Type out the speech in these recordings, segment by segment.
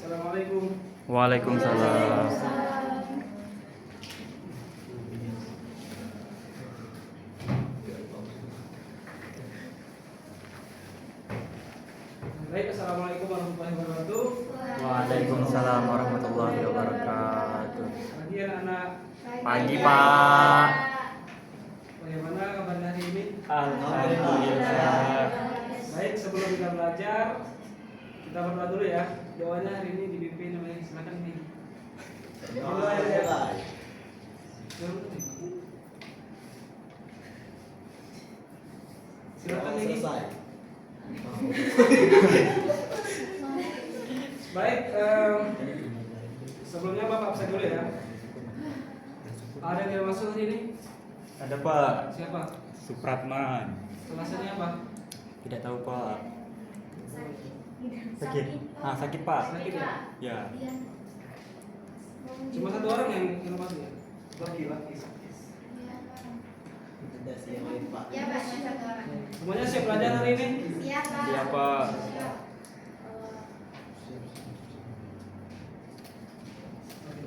Assalamualaikum. Waalaikumsalam. Baik, assalamualaikum warahmatullahi wabarakatuh. Waalaikumsalam warahmatullahi wabarakatuh. Pagi anak-anak. Pagi, Pak. Bagaimana kabar hari ini? Alhamdulillah. Baik, sebelum kita belajar, kita berdoa dulu ya. Doanya hari ini dipimpin oleh silakan nih. Doa ya. Silakan nih. Baik, sebelumnya Bapak absen dulu ya. Ada yang tidak masuk hari ini? Ada, Pak. Siapa? Supratman. Kelasnya apa? Tidak tahu, Pak. Sakit. Sakit, Pak. Sakit ya? Ya. Cuma satu orang yang masuk ya? Laki-laki. Ya Pak, cuma satu orang. Semuanya siap belajar hari ini? Siap Pak. Iya, Pak.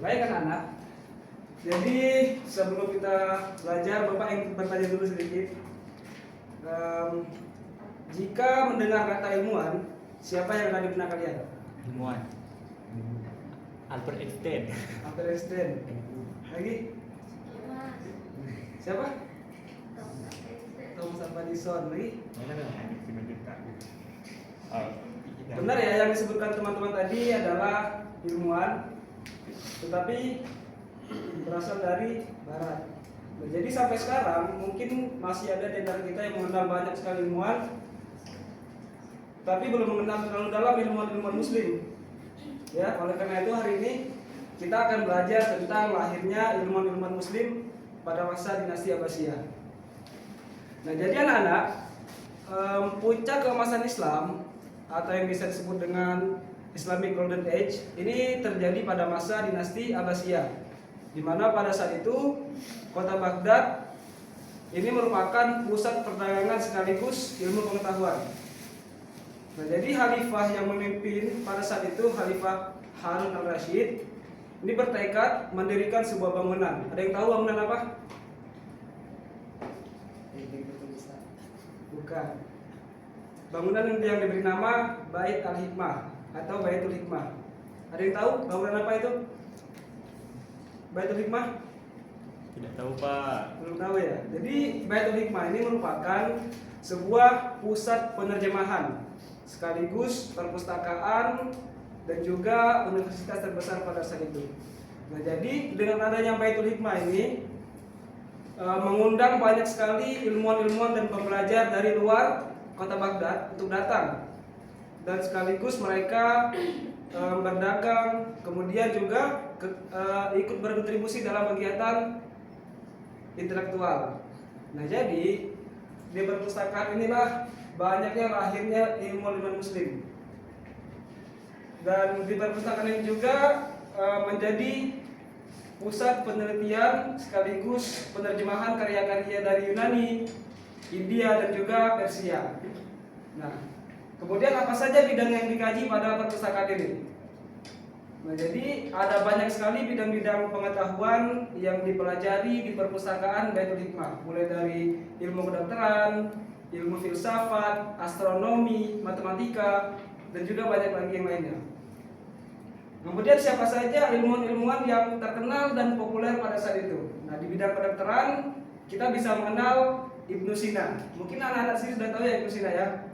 Baik anak-anak. Jadi sebelum kita belajar, Bapak ingin bertanya dulu sedikit. Jika mendengar kata ilmuwan, siapa yang ada di benak kalian? Ilmuwan. Albert Einstein. Albert Einstein. Lagi? Siapa? Thomas Alva Edison. Lagi? Benar ya, yang disebutkan teman-teman tadi adalah ilmuwan, tetapi berasal dari barat. Nah, jadi sampai sekarang mungkin masih ada di antara kita yang mengenal banyak sekali ilmuwan, tapi belum mengenal terlalu dalam ilmuwan-ilmuwan muslim. Ya, oleh karena itu hari ini kita akan belajar tentang lahirnya ilmuwan-ilmuwan muslim pada masa dinasti Abbasiyah. Nah, jadi anak-anak, puncak keemasan Islam atau yang bisa disebut dengan Islamic Golden Age ini terjadi pada masa dinasti Abbasiyah, di mana pada saat itu kota Baghdad ini merupakan pusat perdagangan sekaligus ilmu pengetahuan. Nah, jadi khalifah yang memimpin pada saat itu, Khalifah Harun al-Rashid, ini bertekad mendirikan sebuah bangunan. Ada yang tahu bangunan apa? Bukan. Bangunan yang diberi nama Bait al-Hikmah atau Baitul Hikmah. Ada yang tahu bangunan apa itu? Baitul Hikmah? Tidak tahu, Pak. Belum tahu ya. Jadi Baitul Hikmah ini merupakan sebuah pusat penerjemahan sekaligus perpustakaan dan juga universitas terbesar pada saat itu. Nah, jadi dengan adanya Baitul Hikmah ini mengundang banyak sekali ilmuwan-ilmuwan dan pembelajar dari luar kota Baghdad untuk datang, dan sekaligus mereka berdagang, kemudian juga ikut berkontribusi dalam kegiatan intelektual. Nah, jadi di perpustakaan inilah banyaknya lahirnya ilmu-ilmu muslim. Dan di perpustakaan ini juga menjadi pusat penelitian sekaligus penerjemahan karya-karya dari Yunani, India dan juga Persia. Nah, kemudian apa saja bidang yang dikaji pada perpustakaan ini? Nah, jadi ada banyak sekali bidang-bidang pengetahuan yang dipelajari di perpustakaan Baitul Hikmah, mulai dari ilmu kedokteran, ilmu filsafat, astronomi, matematika, dan juga banyak lagi yang lainnya. Kemudian siapa saja ilmuwan-ilmuwan yang terkenal dan populer pada saat itu? Nah, di bidang kedokteran kita bisa mengenal Ibnu Sina. Mungkin anak-anak sini sudah tahu ya Ibnu Sina ya.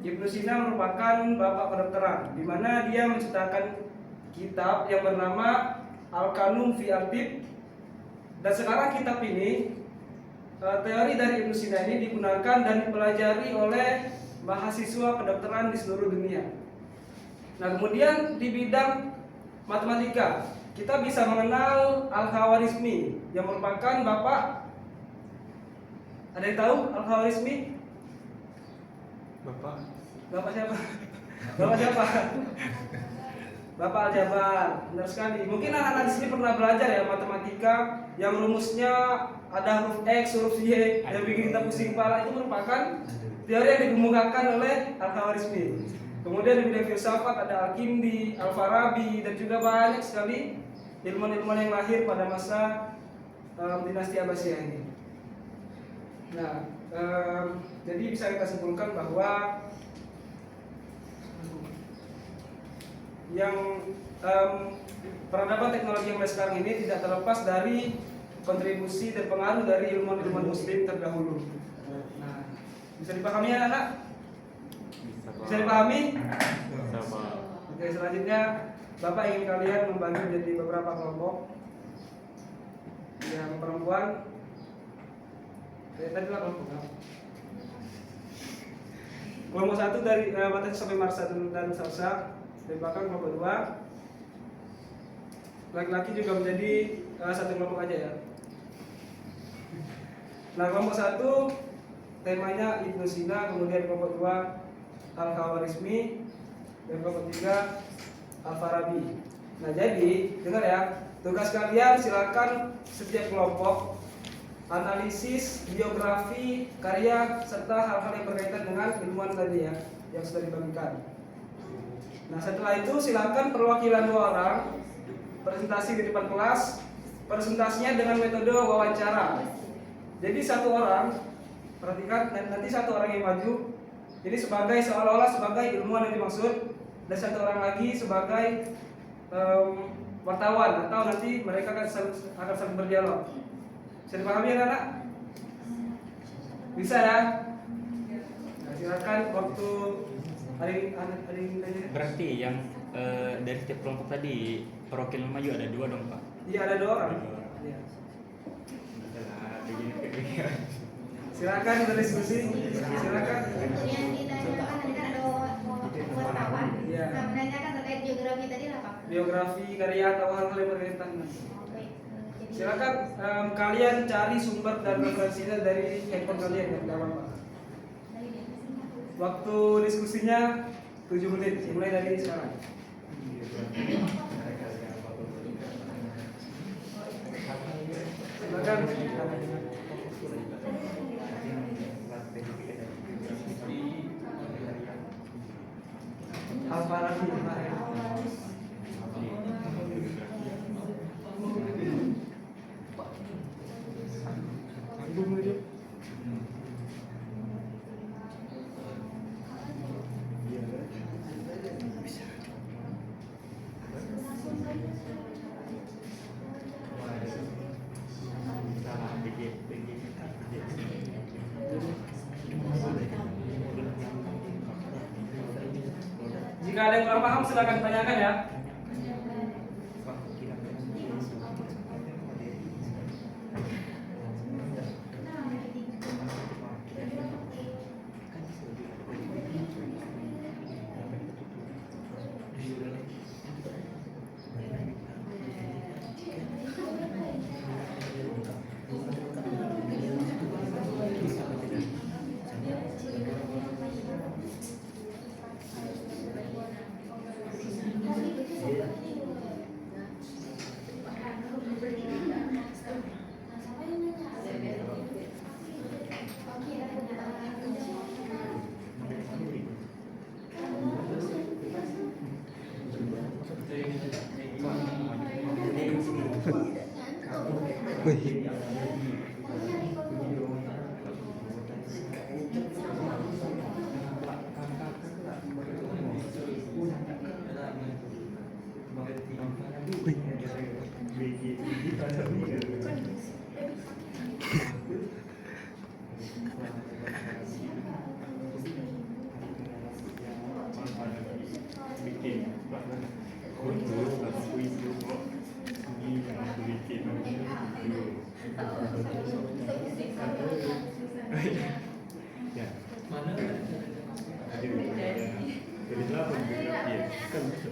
Ibnu Sina merupakan bapak kedokteran, di mana dia menciptakan kitab yang bernama Al-Qanun fi Al-Tib. Dan sekarang kitab ini, teori dari Ibnu Sina ini digunakan dan dipelajari oleh mahasiswa kedokteran di seluruh dunia. Nah, kemudian di bidang matematika kita bisa mengenal Al-Khawarizmi yang merupakan bapak. Ada yang tahu Al-Khawarizmi? Bapak siapa? Bapak siapa? Bapak Al-Jabar. Benar sekali. Mungkin anak-anak di sini pernah belajar ya matematika yang rumusnya ada huruf X, huruf Y yang bikin kita pusing kepala. Itu merupakan teori yang dikemukakan oleh Al-Khawarizmi. Kemudian di bidang filsafat ada Al-Kindi, Al-Farabi, dan juga banyak sekali ilmuwan-ilmuwan yang lahir pada masa dinasti Abbasiyah ini. Nah, jadi bisa kita simpulkan bahwa yang peradaban teknologi yang mulai sekarang ini tidak terlepas dari kontribusi dan pengaruh dari ilmuwan-ilmuwan Muslim terdahulu. Nah, bisa dipahami ya anak? Bisa dipahami? Bisa Pak. Oke, selanjutnya Bapak ingin kalian membagi menjadi beberapa kelompok. Yang perempuan, tadi lah kelompok. Kelompok 1 dari Batas sampai Marsa dan Salsa. Dari belakang kelompok 2. Laki-laki juga menjadi satu kelompok aja ya. Nah, kelompok 1 temanya Ibnu Sina, kemudian kelompok 2 Al-Khawarizmi, dan kelompok 3 Al-Farabi. Nah, jadi dengar ya, tugas kalian silakan setiap kelompok analisis biografi, karya, serta hal-hal yang berkaitan dengan ilmuwan tadi ya, yang sudah dibagikan. Nah, setelah itu silakan perwakilan 2 orang presentasi di depan kelas. Presentasinya dengan metode wawancara. Jadi 1 orang, perhatikan, nanti 1 orang yang maju. Jadi seolah-olah sebagai ilmuwan yang dimaksud, dan 1 orang lagi sebagai wartawan, atau nanti mereka akan saling berdialog. Bisa dipahami ya anak? Bisa ya? Nah, silakan waktu hari ini. Berarti yang dari setiap kelompok tadi perwakilan maju ada 2 dong Pak? Iya, ada 2 orang. Iya. Silakan berdiskusi. Silakan. Yang ditanyakan tadi kan ada wartawan. Iya. Nah, menanyakan terkait geografi tadi apa? Biografi, karya, atau hal-hal yang berkaitan. Oke. Jadi Silakan kalian cari sumber dan referensinya dari handphone kalian ya, tidak apa-apa. Waktu diskusinya 7 menit, mulai dari sekarang. Silakan. Al-Farabi kemarin. Jika ada yang kurang paham silakan tanyakan ya.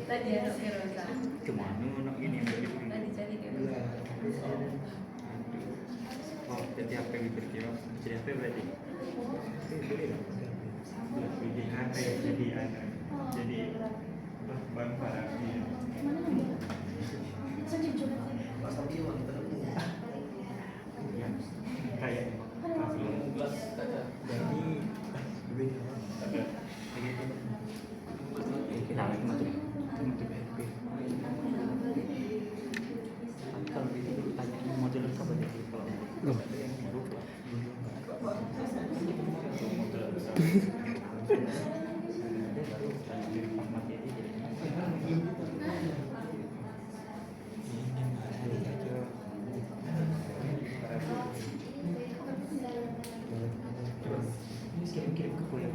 Tadi ada Firoza. Kemana nak ini yang dari Tadi jadi Firoza. Oh, jadi apa yang berkira? Jadi apa berarti? Jadi ada ya, jadi ada. Jadi bang Farabi. Ya, kayak masih. Jadi ada. baru materi kirim ke Puyo.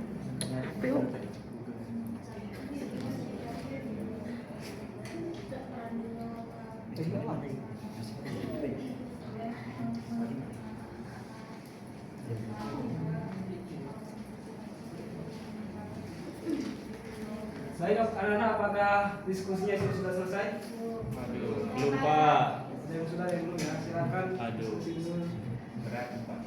Baik anak-anak, apakah diskusinya sudah selesai? Aduh, belum Pak. Ada yang sudah, yang belum ya? Silakan. Aduh. diskusi dulu. Berat Pak.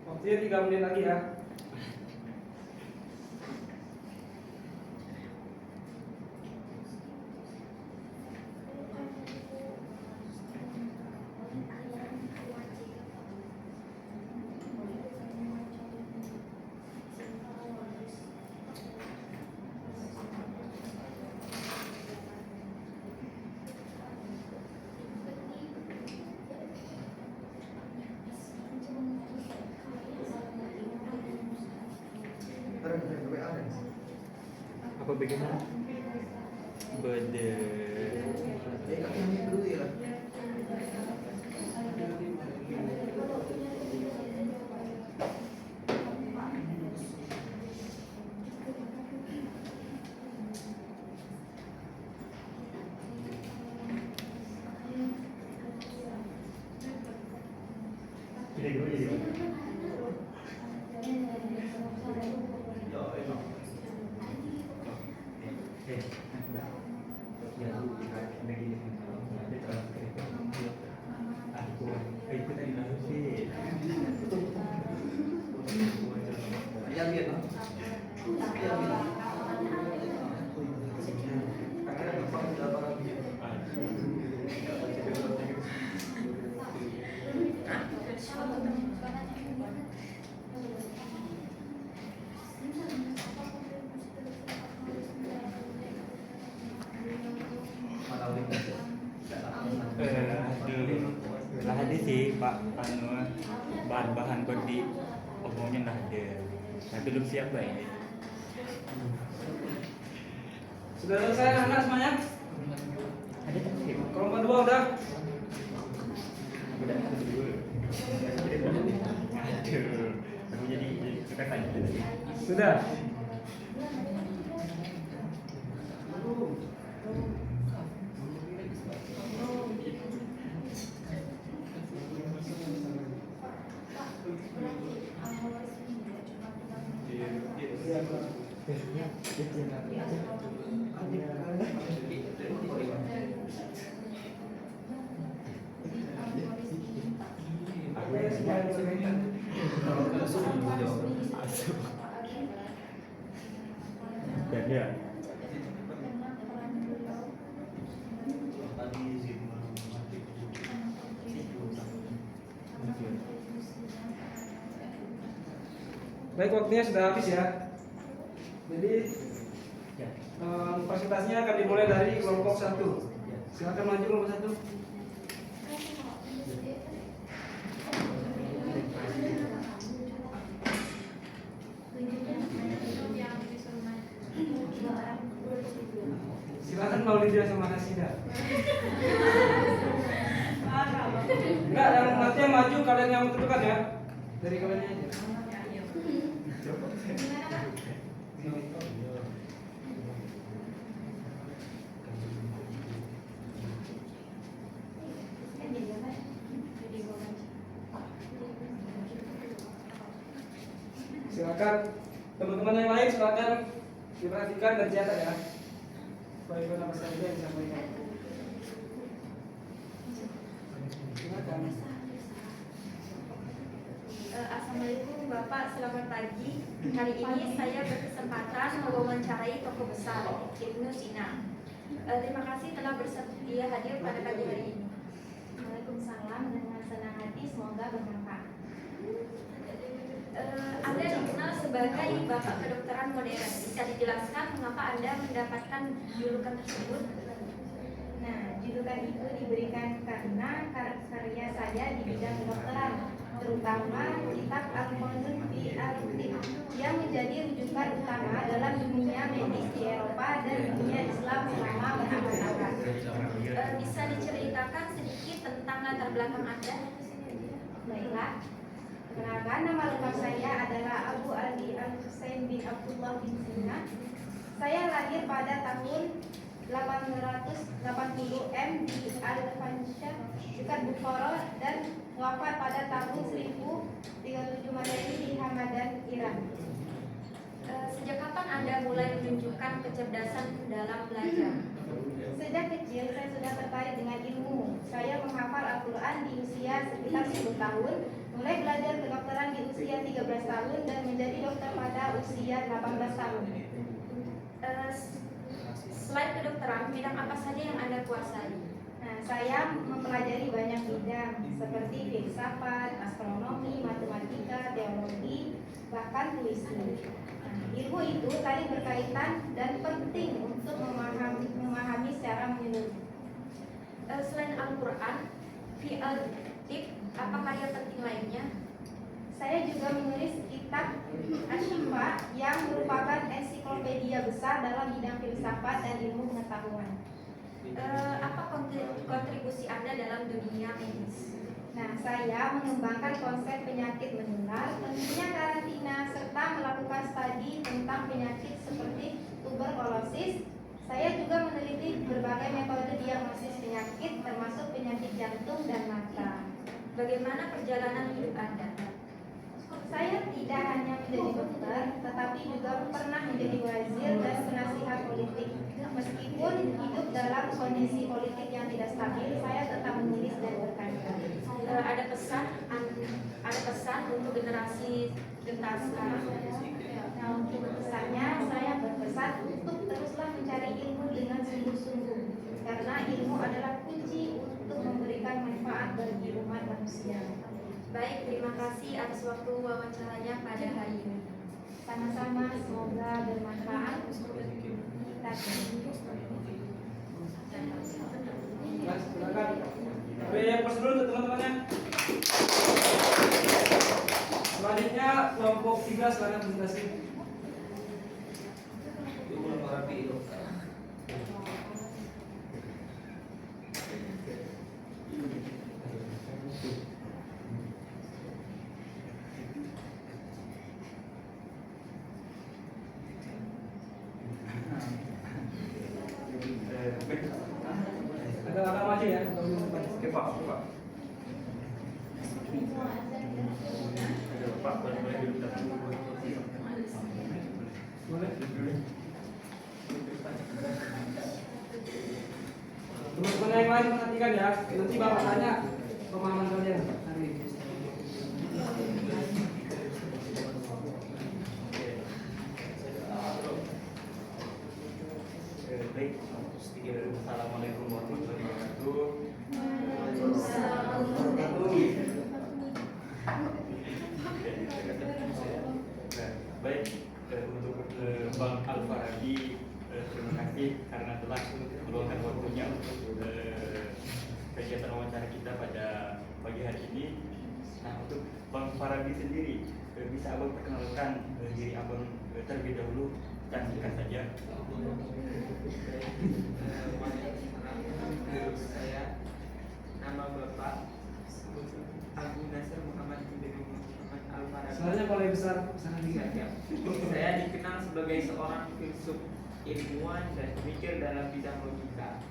Waktunya 3 menit lagi ya. Apa bagaimana? Bede. Lah ada sih Pak, bahan-bahan buat di omongin lah ada. Nah, belum siap baik. Sudah selesai anak-anak semuanya? Ada tak sih? Kelompok 2 udah? Udah ada dua. Aduh, aku jadi suka tanya tadi. Sudah. Dan ya. Baik, waktunya sudah habis ya. Jadi presentasinya akan dimulai dari kelompok 1. Silakan maju kelompok 1. Silakan Maulidia sama Hasida. Enggak, yang nanti yang maju kalian yang menentukan ya. Dari kalian aja. Silakan teman-teman yang lain, silakan diperhatikan dan catat ya. Supaya ibu nama saya yang disampaikan. Silakan. Assalamualaikum Bapak, selamat pagi. Hari ini saya berkesempatan mewawancarai tokoh besar Ibnu Sina. Terima kasih telah bersedia hadir pada pagi hari ini. Waalaikumsalam, dengan senang hati semoga bermanfaat. Anda dikenal sebagai Bapak Kedokteran Modern. Bisa dijelaskan mengapa Anda mendapatkan julukan tersebut? Nah, julukan itu diberikan karena karya saya di bidang kedokteran, terutama kitab Al-Qanun fi Al-Tib yang menjadi rujukan utama dalam dunia medis di Eropa dan dunia Islam selama berabad-abad. Bisa diceritakan sedikit tentang latar belakang Anda? Baiklah, perkenalkan, nama lengkap saya adalah Abu Ali Al-Husain bin Abdullah bin Sina. Saya lahir pada tahun 880 M di Al-Fansha, dekat Bukhara, dan wafat pada tahun 1037 Masehi di Hamadan, Iran. Sejak kapan Anda mulai menunjukkan kecerdasan dalam belajar? Sejak kecil saya sudah tertarik dengan ilmu. Saya menghafal Al-Quran di usia sekitar 10 tahun, mulai belajar kedokteran di usia 13 tahun, dan menjadi dokter pada usia 18 tahun. Selain kedokteran, bidang apa saja yang Anda kuasai? Nah, saya mempelajari banyak bidang seperti filsafat, astronomi, matematika, teologi, bahkan puisi. Nah, ilmu itu tadi berkaitan dan penting untuk memahami secara menyeluruh. Selain Al-Quran, fi Al-Tib, apa karya penting lainnya? Saya juga menulis kitab Asy-Syifa yang merupakan ensiklopedia besar dalam bidang filsafat dan ilmu pengetahuan. Apa kontribusi Anda dalam dunia medis? Nah, saya mengembangkan konsep penyakit menular, tentunya karantina, serta melakukan studi tentang penyakit seperti tuberkulosis. Saya juga meneliti berbagai metode diagnosis penyakit, termasuk penyakit jantung dan mata. Bagaimana perjalanan hidup Anda? Saya tidak hanya menjadi dokter, tetapi juga pernah menjadi wazir dan penasihat politik. Meskipun hidup dalam kondisi politik yang tidak stabil, saya tetap menulis dan berkarya. Ada pesan untuk generasi sekarang? Nah, untuk pesannya, saya berpesan untuk teruslah mencari ilmu dengan sungguh-sungguh, karena ilmu adalah kunci untuk memberikan manfaat bagi umat manusia. Baik, terima kasih atas waktu wawancaranya pada hari ini. Sama-sama, semoga bermanfaat untuk kita semua. Mas, silakan. Beri aplaus dulu untuk teman-temannya. Selanjutnya kelompok 3 silakan presentasi. Agak maju ya. Oke, Pak. Boleh. Teman-teman yang lain perhatikan ya. Nanti Bapak tanya pemahaman kalian hari ini. Baik, Assalamualaikum warahmatullahi wabarakatuh. Baik, untuk Bang Al-Farabi, terima kasih karena telah meluangkan waktunya untuk kegiatan wawancara kita pada pagi hari ini. Nah, untuk Bang Farabi sendiri, bisa Abang perkenalkan diri Abang terlebih dahulu dan singkat saja. Saya nama Bapak Abu Nasir Muhammad bin Muhammad Al-Farabi. Sebenarnya paling besar sana tiga. Saya dikenal sebagai seorang filsuf, ilmuwan, dan pemikir dalam bidang logika,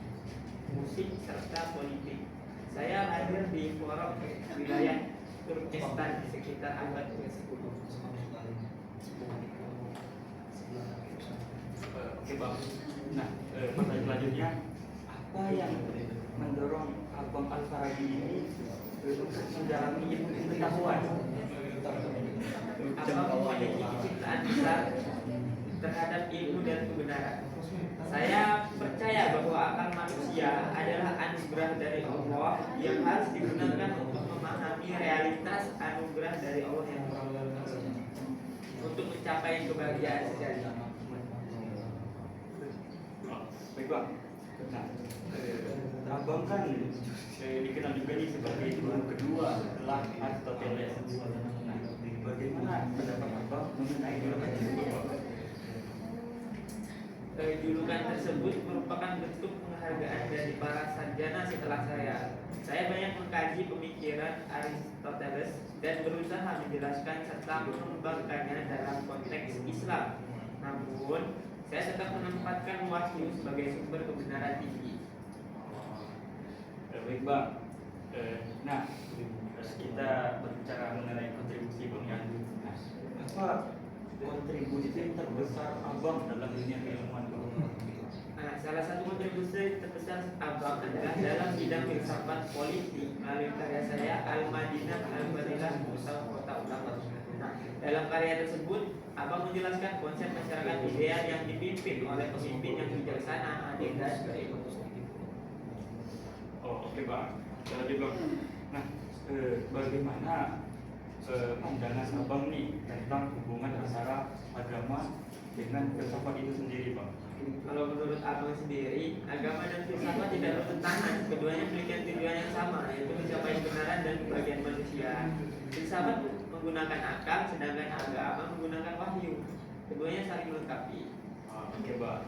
musik, serta politik. Saya lahir di Porok, wilayah Turkestan di sekitar abad ke-10. Oke Bang. Nah, pertanyaan selanjutnya, apa yang mendorong Abang Al-Farabi ini untuk mendalami ilmu pengetahuan? Apa memiliki kecintaan besar terhadap ilmu dan kebenaran? Saya percaya bahwa akal manusia adalah anugerah dari Allah yang harus digunakan untuk memahami memahami realitas anugerah dari Allah yang Maha Esa untuk mencapai kebahagiaan sejati. Baik Bang. Nah, Abang kan dikenal juga nih sebagai guru kedua setelah Aristoteles. Nah, bagaimana pendapat Abang mengenai julukan tersebut, Bang? Julukan tersebut merupakan bentuk penghargaan dari para sarjana setelah saya. Saya banyak mengkaji pemikiran Aristoteles dan berusaha menjelaskan serta mengembangkannya dalam konteks Islam. Namun, saya tetap menempatkan wahyu sebagai sumber kebenaran tinggi. Baik Bang. Nah, kita berbicara mengenai kontribusi Bang ya. Apa kontribusi terbesar Abang dalam dunia keilmuan, Bang? Nah, salah satu kontribusi terbesar Abang adalah dalam bidang filsafat politik melalui karya saya Al-Madinah Al-Fadilah Musa Kota Ulama. Nah, dalam karya tersebut Abang menjelaskan konsep masyarakat ideal yang dipimpin oleh pemimpin yang bijaksana, adil dan berekonomitas. Oh, oke Bang. Jadi Bang. Nah, bagaimana pandangan Abang nih tentang hubungan antara agama dengan filsafat itu sendiri, Bang? Kalau menurut Abang sendiri, agama dan filsafat tidak bertentangan. Keduanya memiliki tujuan yang sama, yaitu mencapai kebenaran dan kebahagiaan manusia. Filsafat menggunakan akal, sedangkan agama menggunakan wahyu. Keduanya saling melengkapi. Oke, Bang.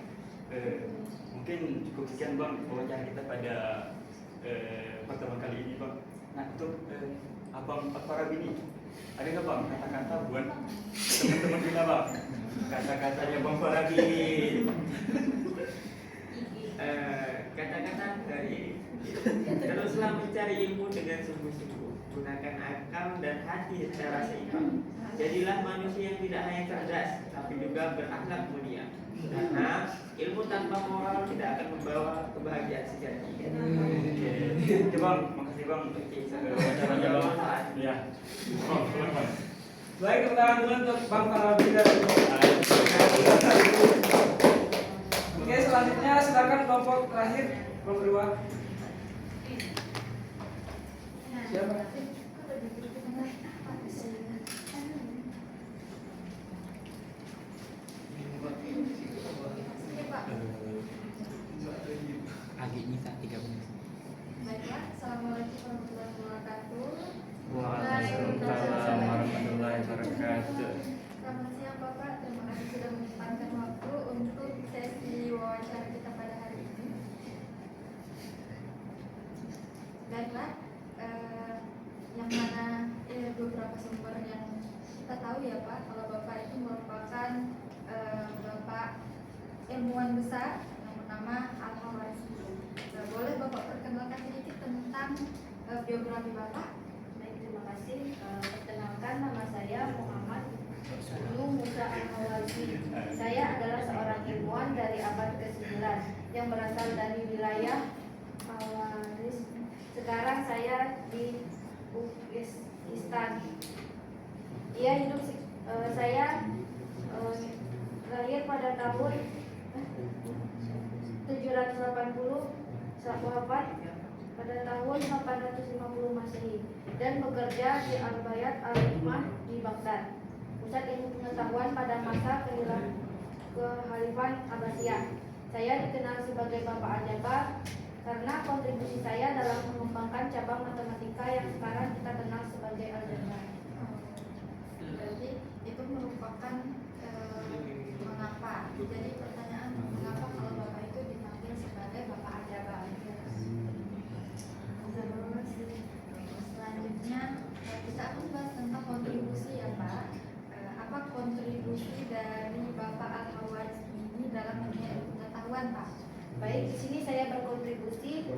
Mungkin cukup sekian Bang wawancara kita pada pertemuan kali ini, Bang. Nah, untuk Abang Al-Farabi ini, ada nggak Bang kata-kata buat teman-teman kita, Bang? Kata-katanya Bang Farabi. Kata-kata dari teruslah mencari ilmu dengan sungguh-sungguh, gunakan akal dan hati secara seimbang. Jadilah manusia yang tidak hanya cerdas, tapi juga berakhlak mulia. Karena ilmu tanpa moral tidak akan membawa kebahagiaan sejati. Oke Bang, makasih Bang untuk wacaranya Bang. Ya. Baik, tepuk tangan dulu untuk Bang Farabi dan Oke, selanjutnya silakan kelompok terakhir, kelompok kedua. Siapa? Agak nyisa 3 menit. Baiklah, Assalamualaikum warahmatullahi wabarakatuh. Waalaikumsalam warahmatullahi wabarakatuh. Selamat siang Bapak, terima kasih sudah menyempatkan waktu untuk sesi wawancara kita pada hari ini. Baiklah, yang mana beberapa sumber yang kita tahu ya Pak, kalau Bapak itu merupakan Bapak ilmuwan besar yang bernama Al-Khawarizmi. Boleh Bapak perkenalkan sedikit tentang biografi Bapak? Baik, terima kasih. Perkenalkan, nama saya Muhammad Ibnu Musa Al-Khawarizmi. Saya adalah seorang ilmuwan dari abad ke-9 yang berasal dari wilayah Khawarizm. Sekarang saya di Uzbekistan. Ia hidup saya lahir pada tahun 780, wafat pada tahun 850 Masehi, dan bekerja di Al-Bayat Al-Hikmah di Baghdad, pusat ilmu pengetahuan pada masa Kehalifahan Abbasiyah. Saya dikenal sebagai Bapak Aljabar karena kontribusi saya dalam mengembangkan cabang matematika yang sekarang kita kenal sebagai aljabar. Berarti itu merupakan mengapa? Jadi pertanyaan mengapa kalau Bapak itu dipanggil sebagai Bapak Aljabar? Terus selanjutnya kita akan bahas tentang kontribusi ya Pak. Apa kontribusi dari Bapak Al-Khawarizmi ini dalam dunia ilmu pengetahuan Pak? Baik, di sini saya berkontribusi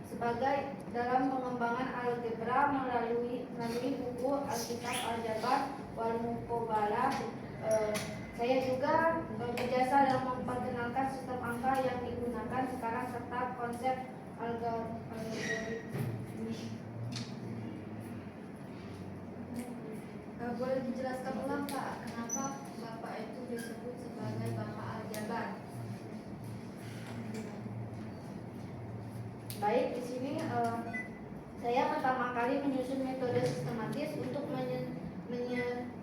sebagai dalam pengembangan algebra melalui buku Alkitab Aljabar wal Muqabalah. Saya juga berjasa dalam memperkenalkan sistem angka yang digunakan sekarang serta konsep algoritmik. Boleh dijelaskan ulang Pak, kenapa Bapak itu disebut sebagai Bapak Aljabar? Baik, di sini Saya pertama kali menyusun metode sistematis untuk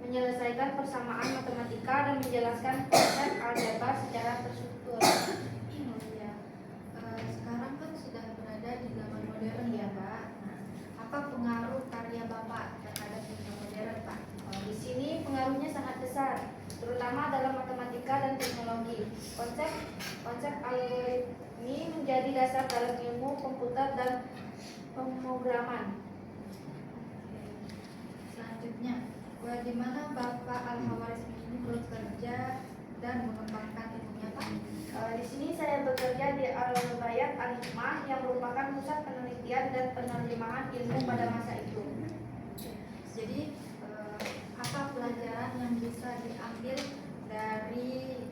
menyelesaikan persamaan matematika dan menjelaskan konsep aljabar secara terstruktur. Ya, sekarang kan sudah berada di zaman modern ya Pak. Nah, apa pengaruh karya Bapak terhadap dunia modern Pak? Di sini pengaruhnya sangat besar, terutama dalam matematika dan teknologi. Konsep algoritmi menjadi dasar dalam ilmu komputer dan pemrograman. Selanjutnya, bagaimana Bapak Al-Khawarizmi ini bekerja dan mengembangkan ilmunya Pak? Di sini saya bekerja di Al-Bayat Al-Hikmah yang merupakan pusat penelitian dan penerjemahan ilmu pada masa itu. Jadi apa pelajaran yang bisa diambil dari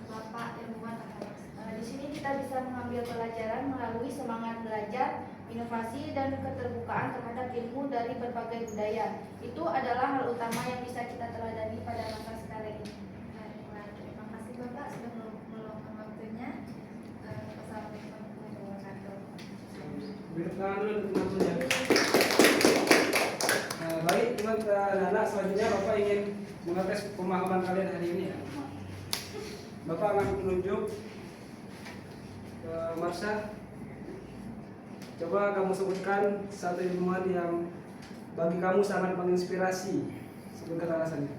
Bapak ilmuwan Al-Khawarizmi? Di sini kita bisa mengambil pelajaran melalui semangat belajar, inovasi dan keterbukaan terhadap ilmu dari berbagai budaya. Itu adalah hal utama yang bisa kita teladani pada masa sekarang ini. Baiklah, terima kasih Bapak sudah meluangkan waktunya. Wassalamualaikum warahmatullahi wabarakatuh. Beri tangan dulu untuk penontonnya. Baik, teman anak selanjutnya Bapak ingin mengetes pemahaman kalian hari ini ya. Bapak akan menunjuk ke Marsha. Coba kamu sebutkan satu ilmuwan yang bagi kamu sangat menginspirasi. Sebutkan alasannya.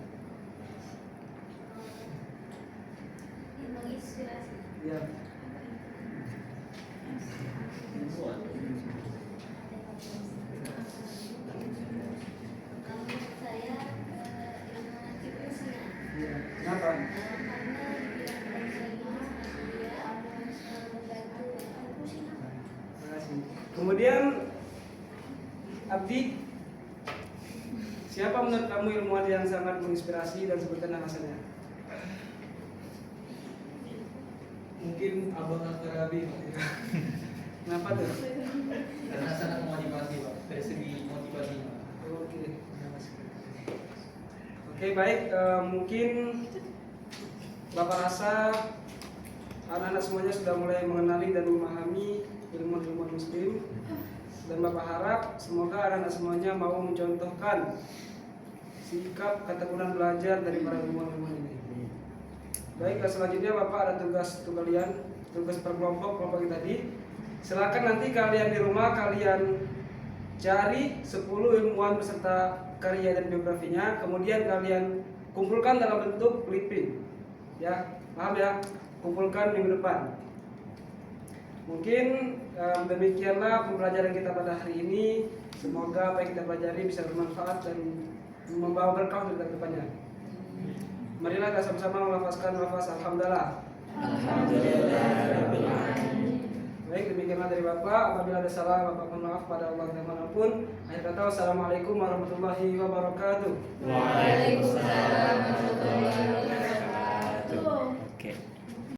Menginspirasi. Ya. Kalau menurut saya ilmu Cipta Ya. Kenapa? karena dia harus membantu pusing. Terima kasih. Kemudian Abdi, siapa menurut kamu ilmuwan yang sangat menginspirasi dan sebutkan alasannya? Mungkin Abang Al-Farabi. Kenapa tuh? Karena sangat memotivasi Pak, dari segi motivasinya. Oke. Oke, baik. Mungkin Bapak rasa anak-anak semuanya sudah mulai mengenali dan memahami ilmu-ilmu Muslim, dan Bapak harap semoga anak-anak semuanya mau mencontohkan sikap ketekunan belajar dari para ilmuwan ini. Baik, selanjutnya Bapak ada tugas untuk kalian, tugas per kelompok tadi. Silakan nanti kalian di rumah kalian cari 10 ilmuwan beserta karya dan biografinya, kemudian kalian kumpulkan dalam bentuk clipping. Ya, paham ya? Kumpulkan minggu depan. Mungkin demikianlah pembelajaran kita pada hari ini. Semoga apa yang kita pelajari bisa bermanfaat dan membawa berkah untuk depannya. Marilah kita sama-sama melafazkan lafaz alhamdulillah. Baik, demikianlah dari Bapak. Apabila ada salah, Bapak mohon maaf pada Allah dan manapun. Akhir kata, wassalamualaikum warahmatullahi wabarakatuh. Waalaikumsalam warahmatullahi wabarakatuh.